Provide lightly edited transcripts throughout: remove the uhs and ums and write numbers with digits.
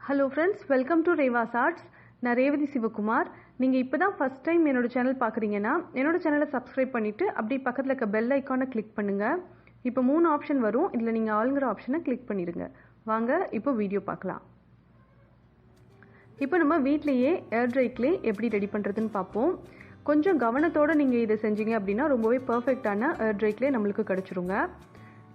Hello friends, welcome to Reva's arts. நான் ரேவதி சிவகுமார். நீங்கள் இப்போ தான் ஃபஸ்ட் டைம் என்னோட சேனல் பார்க்குறீங்கன்னா என்னோட சேனலை சப்ஸ்கிரைப் பண்ணிவிட்டு அப்படியே பக்கத்தில் இருக்க பெல் ஐக்கானை கிளிக் பண்ணுங்கள். இப்போ 3 ஆப்ஷன் வரும். இதில் நீங்கள் ஆளுங்கிற ஆப்ஷனை கிளிக் பண்ணிடுங்க. வாங்க இப்போ வீடியோ பார்க்கலாம். இப்போ நம்ம வீட்லேயே ஏர் ட்ரை க்ளே எப்படி ரெடி பண்ணுறதுன்னு பார்ப்போம். கொஞ்சம் கவனத்தோடு நீங்கள் இதை செஞ்சீங்க அப்படின்னா ரொம்பவே பர்ஃபெக்டான ஏர் ட்ரை க்ளே நம்மளுக்கு கிடச்சிருங்க.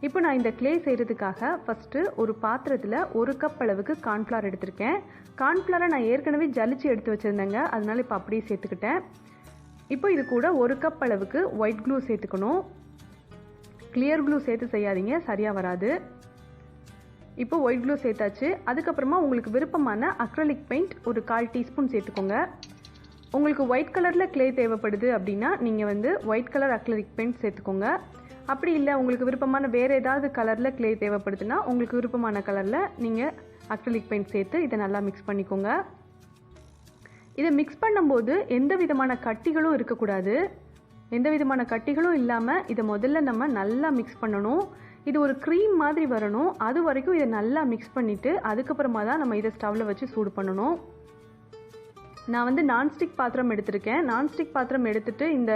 இப்போ நான் இந்த க்ளே செய்கிறதுக்காக ஃபஸ்ட்டு ஒரு பாத்திரத்தில் 1 கப் அளவுக்கு கார்ன்ஃப்ளவர் எடுத்திருக்கேன். கார்ன்ஃப்ளவரை நான் ஏற்கனவே ஜலிச்சு எடுத்து வச்சுருந்தேங்க, அதனால் இப்போ அப்படியே சேர்த்துக்கிட்டேன். இப்போ இது கூட 1 கப் அளவுக்கு ஒயிட் க்ளூ சேர்த்துக்கணும். கிளியர் க்ளூ சேர்த்து செய்யாதீங்க, சரியாக வராது. இப்போ ஒயிட் க்ளூ சேர்த்தாச்சு. அதுக்கப்புறமா உங்களுக்கு விருப்பமான அக்ரலிக் பெயிண்ட் ஒரு 1/4 டீஸ்பூன் சேர்த்துக்கோங்க. உங்களுக்கு ஒயிட் கலரில் க்ளே தேவைப்படுது அப்படின்னா நீங்கள் ஒயிட் கலர் அக்ரலிக் பெயிண்ட் சேர்த்துக்கோங்க. அப்படி இல்லை, உங்களுக்கு விருப்பமான வேறு ஏதாவது கலரில் க்ளே தேவைப்படுதுன்னா உங்களுக்கு விருப்பமான கலரில் நீங்கள் அக்ரிலிக் பெயிண்ட் சேர்த்து இதை நல்லா மிக்ஸ் பண்ணிக்கோங்க. இதை மிக்ஸ் பண்ணும்போது எந்த விதமான கட்டிகளும் இருக்கக்கூடாது. எந்த விதமான கட்டிகளும் இல்லாமல் இதை முதல்ல நம்ம நல்லா மிக்ஸ் பண்ணணும். இது ஒரு க்ரீம் மாதிரி வரணும். அது வரைக்கும் இதை நல்லா மிக்ஸ் பண்ணிவிட்டு அதுக்கப்புறமா தான் நம்ம இதை ஸ்டவ்வில் வச்சு சூடு பண்ணணும். நான் நான்ஸ்டிக் பாத்திரம் எடுத்திருக்கேன். நான்ஸ்டிக் பாத்திரம் எடுத்துகிட்டு இந்த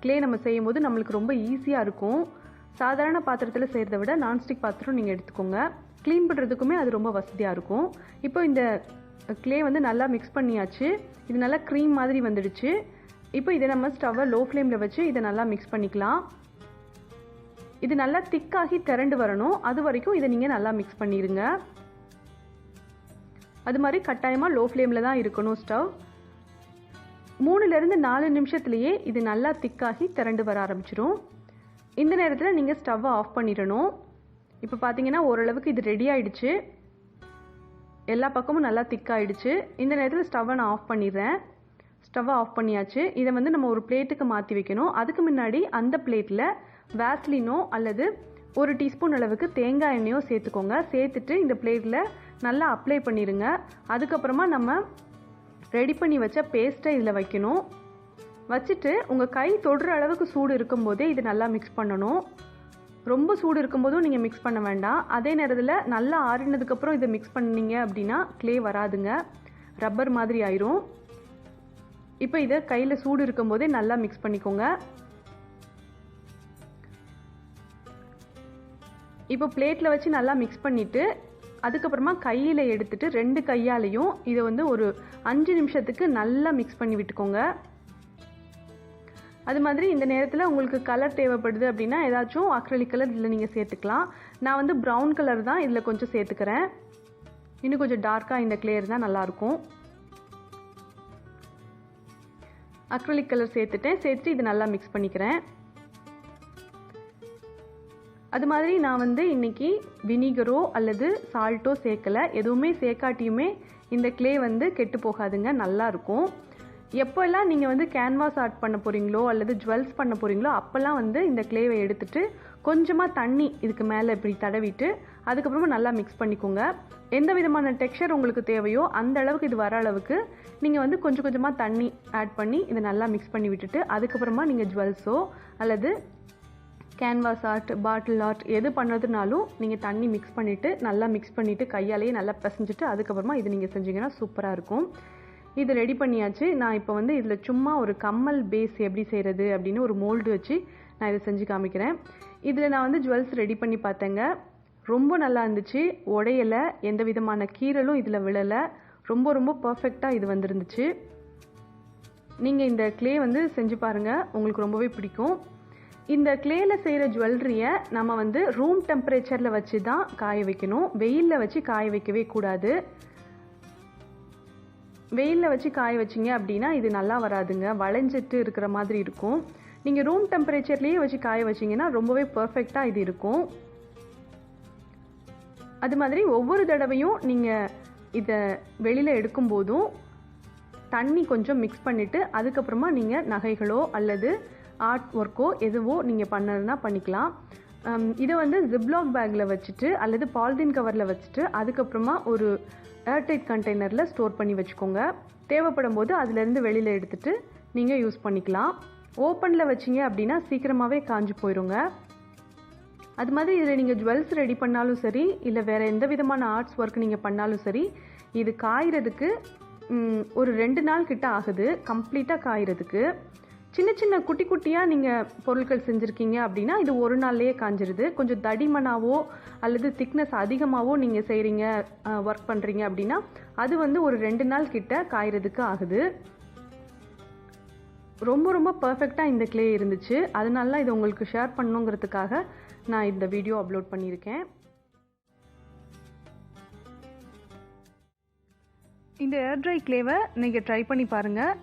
க்ளே நம்ம செய்யும் போது நம்மளுக்கு ரொம்ப ஈஸியாக இருக்கும். சாதாரண பாத்திரத்தில் செய்கிறத விட நான்ஸ்டிக் பாத்திரம் நீங்கள் எடுத்துக்கோங்க. க்ளீன் பண்ணுறதுக்குமே அது ரொம்ப வசதியாக இருக்கும். இப்போ இந்த க்ளே நல்லா மிக்ஸ் பண்ணியாச்சு. இது நல்லா க்ரீம் மாதிரி வந்துடுச்சு. இப்போ இதை நம்ம ஸ்டவ்வை லோ ஃப்ளேமில் வச்சு இதை நல்லா மிக்ஸ் பண்ணிக்கலாம். இது நல்லா திக்காகி திரண்டு வரணும். அது வரைக்கும் இதை நீங்கள் நல்லா மிக்ஸ் பண்ணிடுங்க. அது மாதிரி கட்டாயமாக லோ ஃப்ளேமில் தான் இருக்கணும் ஸ்டவ். 3லேருந்து 4 நிமிஷத்துலேயே இது நல்லா திக்காகி திரண்டு வர ஆரம்பிச்சிடும். இந்த நேரத்தில் நீங்கள் ஸ்டவ்வை ஆஃப் பண்ணிடணும். இப்போ பார்த்தீங்கன்னா ஓரளவுக்கு இது ரெடி ஆகிடுச்சு. எல்லா பக்கமும் நல்லா திக்காகிடுச்சு. இந்த நேரத்தில் ஸ்டவ்வை நான் ஆஃப் பண்ணிடுறேன். ஸ்டவ்வை ஆஃப் பண்ணியாச்சு. இதை நம்ம ஒரு பிளேட்டுக்கு மாற்றி வைக்கணும். அதுக்கு முன்னாடி அந்த பிளேட்டில் வேஸ்லினோ அல்லது 1 டீஸ்பூன் அளவுக்கு தேங்காய் எண்ணெயோ சேர்த்துக்கோங்க. சேர்த்துட்டு இந்த பிளேட்டில் நல்லா அப்ளை பண்ணிடுங்க. அதுக்கப்புறமா நம்ம ரெடி பண்ணி வச்ச பேஸ்ட்டை இதில் வைக்கணும். வச்சுட்டு உங்கள் கை தொடுற அளவுக்கு சூடு இருக்கும்போதே இது நல்லா மிக்ஸ் பண்ணணும். ரொம்ப சூடு இருக்கும்போதும் நீங்கள் மிக்ஸ் பண்ண வேண்டாம். அதே நேரத்தில் நல்லா ஆறினதுக்கப்புறம் இதை மிக்ஸ் பண்ணிங்க அப்படின்னா க்ளே வராதுங்க, ரப்பர் மாதிரி ஆயிரும். இப்போ இதை கையில் சூடு இருக்கும்போதே நல்லா மிக்ஸ் பண்ணிக்கோங்க. இப்போ பிளேட்டில் வச்சு நல்லா மிக்ஸ் பண்ணிவிட்டு அதுக்கப்புறமா கையில் எடுத்துட்டு 2 கையாலையும் இதை ஒரு 5 நிமிஷத்துக்கு நல்லா மிக்ஸ் பண்ணி விட்டுக்கோங்க. அது மாதிரி இந்த நேரத்தில் உங்களுக்கு கலர் தேவைப்படுது அப்படின்னா ஏதாச்சும் அக்ரிலிக் கலர் இதில் நீங்கள் சேர்த்துக்கலாம். நான் ப்ரௌன் கலர் தான் இதில் கொஞ்சம் சேர்த்துக்கிறேன். இன்னும் கொஞ்சம் டார்க்காக இந்த க்ளே இருந்தால் நல்லாயிருக்கும். அக்ரிலிக் கலர் சேர்த்துட்டு இதை நல்லா மிக்ஸ் பண்ணிக்கிறேன். அது மாதிரி நான் இன்னைக்கு வினிகரோ அல்லது சால்ட்டோ சேர்க்கலை. எதுவுமே சேர்க்காட்டியுமே இந்த க்ளே கெட்டு போகாதுங்க, நல்லாயிருக்கும். எப்போல்லாம் நீங்கள் கேன்வாஸ் ஆர்ட் பண்ண போகிறீங்களோ அல்லது ஜுவல்ஸ் பண்ண போகிறீங்களோ அப்போல்லாம் இந்த க்ளேவை எடுத்துட்டு கொஞ்சமாக தண்ணி இதுக்கு மேலே இப்படி தடவிட்டு அதுக்கப்புறமா நல்லா மிக்ஸ் பண்ணிக்கோங்க. எந்த விதமான டெக்ஸ்சர் உங்களுக்கு தேவையோ அந்த அளவுக்கு இது வர அளவுக்கு நீங்கள் கொஞ்சம் கொஞ்சமாக தண்ணி ஆட் பண்ணி இதை நல்லா மிக்ஸ் பண்ணி விட்டுட்டு அதுக்கப்புறமா நீங்கள் ஜுவல்ஸோ அல்லது கேன்வாஸ் ஆர்ட், பாட்டில் ஆர்ட் எது பண்ணுறதுனாலும் நீங்கள் தண்ணி மிக்ஸ் பண்ணிவிட்டு நல்லா மிக்ஸ் பண்ணிவிட்டு கையாலேயே நல்லா பிசைஞ்சிட்டு அதுக்கப்புறமா இது நீங்கள் செஞ்சீங்கன்னா சூப்பராக இருக்கும். இது ரெடி பண்ணியாச்சு. நான் இப்போ இதில் சும்மா ஒரு கம்மல் பேஸ் எப்படி செய்கிறது அப்படின்னு ஒரு மோல்டு வச்சு நான் இதை செஞ்சு காமிக்கிறேன். இதில் நான் ஜுவல்ஸ் ரெடி பண்ணி பார்த்தேங்க. ரொம்ப நல்லா இருந்துச்சு. உடையலை, எந்த விதமான கீறலும் இதில் விழலை. ரொம்ப ரொம்ப பர்ஃபெக்டாக இது வந்துருந்துச்சு. நீங்கள் இந்த க்ளே செஞ்சு பாருங்கள், உங்களுக்கு ரொம்பவே பிடிக்கும். இந்த க்ளேயில் செய்கிற ஜுவல்லரியை நம்ம ரூம் டெம்பரேச்சரில் வச்சு தான் காய வைக்கணும். வெயிலில் வச்சு காய வைக்கவே கூடாது. வெயிலில் வச்சு காய வச்சிங்க அப்படின்னா இது நல்லா வராதுங்க, வளைஞ்சிட்டு இருக்கிற மாதிரி இருக்கும். நீங்கள் ரூம் டெம்பரேச்சர்லேயே வச்சு காய வச்சிங்கன்னா ரொம்பவே பர்ஃபெக்டாக இது இருக்கும். அது மாதிரி ஒவ்வொரு தடவையும் நீங்கள் இதை வெளியில் எடுக்கும்போதும் தண்ணி கொஞ்சம் மிக்ஸ் பண்ணிவிட்டு அதுக்கப்புறமா நீங்கள் நகைகளோ அல்லது ஆர்ட் ஒர்க்கோ எதுவோ நீங்கள் பண்ணதுன்னா பண்ணிக்கலாம். இதை ஜிப்லாக் பேக்கில் வச்சுட்டு அல்லது பாலிதீன் கவரில் வச்சுட்டு அதுக்கப்புறமா ஒரு ஏர்டைட் கண்டெய்னரில் ஸ்டோர் பண்ணி வச்சுக்கோங்க. தேவைப்படும் போது அதிலேருந்து வெளியில் எடுத்துகிட்டு நீங்கள் யூஸ் பண்ணிக்கலாம். ஓப்பனில் வச்சிங்க அப்படின்னா சீக்கிரமாகவே காஞ்சி போயிடுங்க. அது மாதிரி இதில் நீங்கள் ஜுவல்ஸ் ரெடி பண்ணாலும் சரி, இல்லை வேறு எந்த விதமான ஆர்ட்ஸ் ஒர்க் நீங்கள் பண்ணாலும் சரி, இது காய்கிறதுக்கு ஒரு 2 நாள் கிட்ட ஆகுது கம்ப்ளீட்டாக காய்கிறதுக்கு. சின்ன சின்ன குட்டி குட்டியாக நீங்கள் பொருட்கள் செஞ்சுருக்கீங்க அப்படின்னா இது ஒரு நாள்லேயே காஞ்சிருது. கொஞ்சம் தடிமனாவோ அல்லது திக்னஸ் அதிகமாகவோ நீங்கள் செய்கிறீங்க, ஒர்க் பண்ணுறீங்க அப்படின்னா அது வந்து ஒரு 2 நாள் கிட்ட காய்கிறதுக்கு ஆகுது. ரொம்ப ரொம்ப பர்ஃபெக்டாக இந்த கிளே இருந்துச்சு. அதனால தான் இதை உங்களுக்கு ஷேர் பண்ணணுங்கிறதுக்காக நான் இந்த வீடியோ அப்லோட் பண்ணியிருக்கேன். இந்த ஏர் ட்ரை கிளேவை நீங்கள் ட்ரை பண்ணி பாருங்கள்.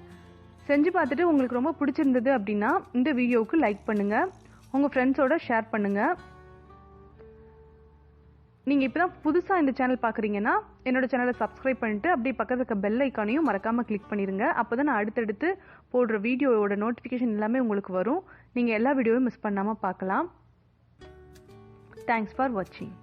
செஞ்சு பார்த்துட்டு உங்களுக்கு ரொம்ப பிடிச்சிருந்தது அப்படின்னா இந்த வீடியோவுக்கு லைக் பண்ணுங்கள், உங்கள் ஃப்ரெண்ட்ஸோட ஷேர் பண்ணுங்கள். நீங்கள் இப்போ தான் புதுசாக இந்த சேனல் பார்க்குறீங்கன்னா என்னோடய சேனலை சப்ஸ்கிரைப் பண்ணிவிட்டு அப்படியே பக்கத்தில் இருக்க பெல் ஐக்கானையும் மறக்காமல் கிளிக் பண்ணிடுங்க. அப்போ தான் நான் அடுத்தடுத்து போடுற வீடியோவோட நோட்டிஃபிகேஷன் எல்லாமே உங்களுக்கு வரும். நீங்கள் எல்லா வீடியோவும் மிஸ் பண்ணாமல் பார்க்கலாம். தேங்க்ஸ் ஃபார் வாட்சிங்.